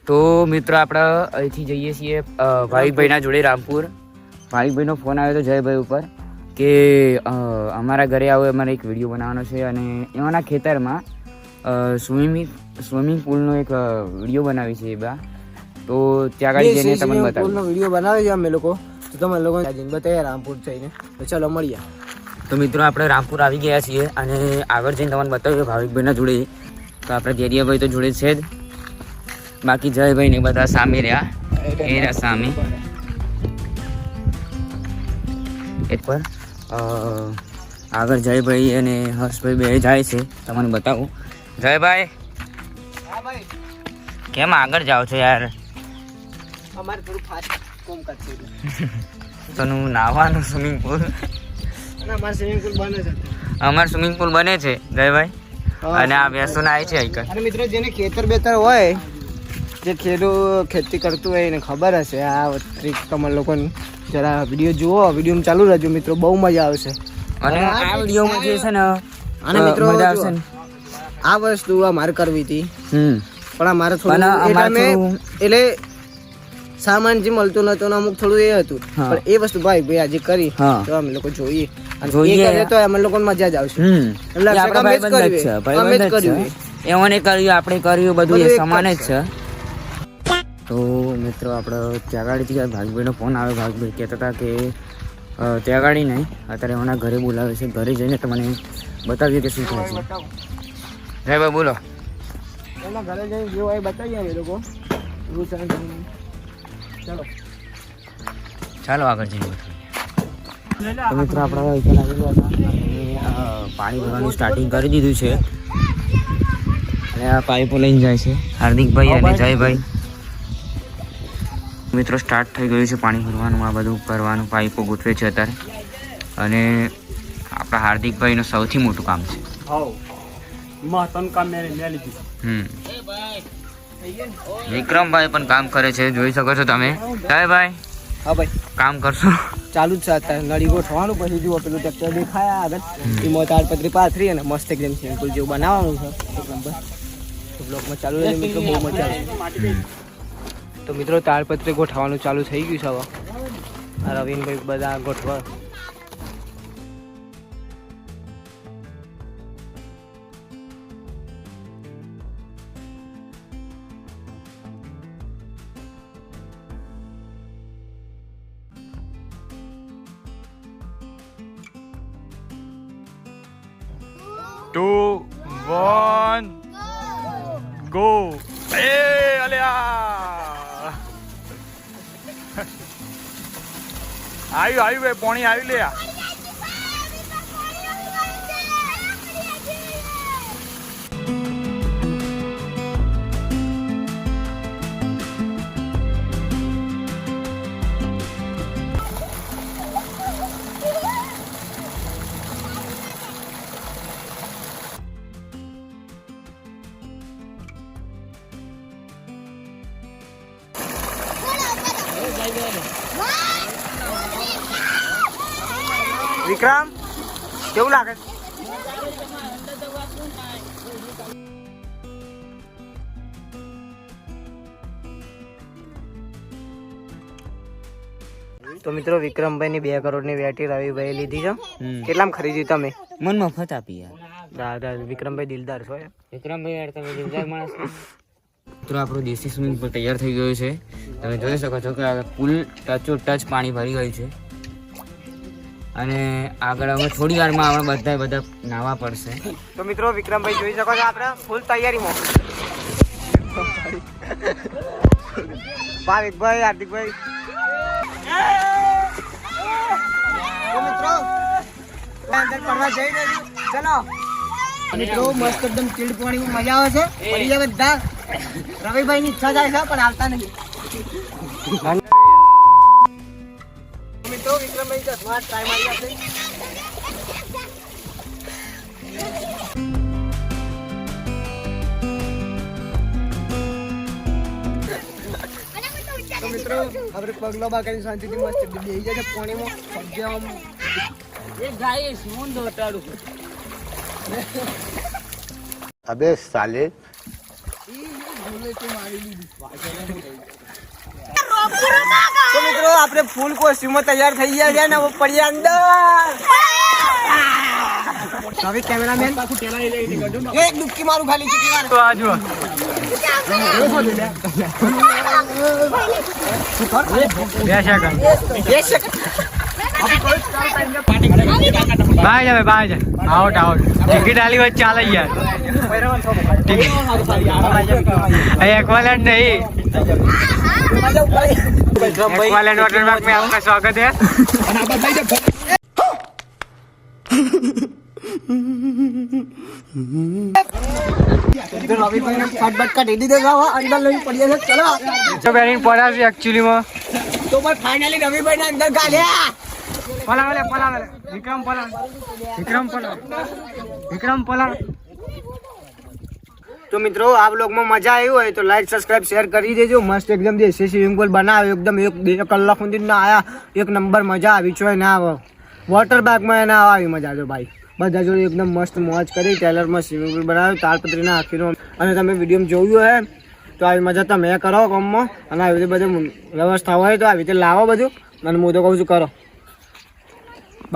તો મિત્રો આપણે અહીંથી જઈએ છીએ ભાવિકભાઈના જોડે રામપુર. ભાવિકભાઈનો ફોન આવ્યો હતો જયભાઈ ઉપર કે અમારા ઘરે આવો, અમારે એક વિડીયો બનાવવાનો છે અને એમાંના ખેતરમાં સ્વિમિંગ પૂલનો એક વિડીયો બનાવી છે એ બા. તો ત્યાં આગળ જઈને તમને બતાવું વિડીયો બનાવી છે અમે લોકો, તો તમે લોકો બતાવીએ રામપુર જઈને. તો ચાલો મળીએ. તો મિત્રો આપણે રામપુર આવી ગયા છીએ અને આગળ જઈને તમને બતાવ્યું ભાવિકભાઈના જોડે. તો આપણે જેરિયાભાઈ તો જોડે છે જ, બાકી જયભાઈ ને બધા સામે રહ્યા, એ રહ્યા સામે એ પર. આગળ જયભાઈ અને હર્ષભાઈ બે જાય છે, તમને બતાવું. જયભાઈ કેમ આગળ જાઓ છો યાર? અમારે થોડું ફાસ્ટ કોમ કરશે તનું નાવાનું સ્વિમિંગ પુલ. અમારે સ્વિમિંગ પુલ બને છે. અમારે સ્વિમિંગ પુલ બને છે જયભાઈ, અને આ બેસો ના આવી છે અહીં. અને મિત્રો જેને ખેતર બેતર હોય, જે ખેતી કરતું હોય એને ખબર હશે આ ટ્રીક. તમારા લોકોને જરા વિડીયો જુઓ, વિડીયો ચાલુ રહેજો મિત્રો, બહુ મજા આવશે. અને આ વિડીયોમાં જે છે ને અને મિત્રો મજા આવશે ને, આ વસ્તુ અમારે કરવી હતી પણ અમારે થોડું એટલે સામાન જે મળતું નતું ને અમુક થોડું એ હતું, પણ એ વસ્તુ ભાઈ આજે કરી તો અમે લોકો જોઈએ તો અમે લોકો મજા જ આવશે. એટલે એમને કર્યું, આપણે કર્યું, બધું એ સમાન જ છે. તો મિત્રો આપણે ત્યાં ગાડીથી ભાગભાઈનો ફોન આવ્યો. ભાગભાઈ કહેતા હતા કે ત્યાં ગાડી નહીં, અત્યારે એમના ઘરે બોલાવે છે. ઘરે જઈને તમને બતાવીએ કે શું થાય છે. જય ભાઈ બોલો. એના ઘરે જઈને જેવું હોય બતાવીએ અમે લોકો. ચાલો આગળ જઈને બતાવીએ. તો મિત્રો આપણે પાણી ભરવાનું સ્ટાર્ટિંગ કરી દીધું છે અને આ પાઇપો લઈને જાય છે હાર્દિકભાઈ અને જયભાઈ. મિત્રો સ્ટાર્ટ થઈ ગયું છે પાણી ભરવાનું, આ બધું કરવાનું, પાઇપો ગોઠવે છે અત્યારે. અને આપણા હાર્દિકભાઈનું સૌથી મોટું કામ છે. વિક્રમભાઈ પણ કામ કરે છે, જોઈ શકો છો તમે. જયભાઈ હા ભાઈ કામ કરશો? ચાલુ જ છે અત્યારે. નળી ગોઠવાનું, પછી જુઓ પેલું ટ્રેક્ટર દેખાયા આગળ, એમાં તાડપત્રી પાથરી અને મસ્ત એકદમ સિમ્પલ જેવું બનાવવાનું છે. એક નંબર. તો બ્લોકમાં ચાલુ રહે મિત્રો, બહુ મજા આવે. તો મિત્રો તાડપત્રી ગોઠવવાનું ચાલુ થઈ ગયું છે હવે. આ રવિનભાઈ બધા ગોઠવા. Two, one, go! Hey, અલ્યા! આવ્યું ભાઈ, પાણી આવી લે. વિક્રમ કેવું લાગે? તો મિત્રો વિક્રમભાઈ ની 2 કરોડની વેટી રવિભાઈ લીધી છે. કેટલામાં ખરીદી તમે? મન મફત આપી યાર. દાદા વિક્રમભાઈ દિલદાર છો. વિક્રમભાઈ યાર તમે દિલદાર માણસ. મિત્રો આપણું દેશી સ્વિમિંગ પુલ તૈયાર થઈ ગયું છે. તમે જોઈ શકો છો કે પુલ ટચ પાણી ભરી ગયું છે અને આગળ અમે થોડી વારમાં આપણે બધા નાવા પડશે. તો મિત્રો વિક્રમભાઈ જોઈ શકો છો આપણે ફૂલ તૈયારીમાં. ભાવિકભાઈ, હાર્દિકભાઈ. તો મિત્રો અંદર પડવા જઈ રહ્યું. ચલો મિત્રો મસ્ત એકદમ ચીલ્ડ પાણીમાં મજા આવે છે. પડી જાય બધા. રવિભાઈ ની ઈચ્છા થાય છે પણ આવતા નહીં. મિત્રો વિક્રમભાઈ ચશ્મા ટ્રાય મારી આપે. તો મિત્રો આપણે પગલો બાકાની શાંતિથી મસ્ત બેસી જાય છે પાણીમાં. એક ગાય શું દોટાડું. अबे साले તો મિત્રો આપણે ફૂલ કોસ્ટ્યુમમાં તૈયાર થઈ ગયા છે ને હવે પડીએ અંદર હવે કેમેરામેન એક ડૂબકી મારું ખાલી ચીકી માર તો આ જુઓ બાય જાવે બાય જા આઉટ આઉટ ટિકિટ આલી હોય ચાલે યાર एक्वालैंड नहीं एक्वालैंड वाटर पार्क में आपका स्वागत है जो बैरिंग पड़ा भी एक्चुअली में તો પણ ફાઇનલી રવિભાઈ ને અંદર ગાલ્યા पला वाले विक्रम पला તો મિત્રો આ બ્લોગમાં મજા આવી હોય તો લાઈક સબસ્ક્રાઇબ શેર કરી દેજો મસ્ત એકદમ દેશી સ્વિમિંગ પૂલ બનાવ્યો એકદમ 1-2 કલાક સુધી ના આયા એક નંબર મજા આવી છે ના આવે વોટર પાર્કમાં ના આવી મજા જો ભાઈ બધા જોડે એકદમ મસ્ત મોજ કરી ટેલરમાં સ્વિમિંગ પૂલ બનાવ્યો તાલપત્રીના આખીનો અને તમે વિડીયો જોયું હે તો આવી મજા તમે કરો ગામમાં અને આવી રીતે બધી વ્યવસ્થા હોય તો આવી રીતે લાવો બધું અને હું તો કહું છું કરો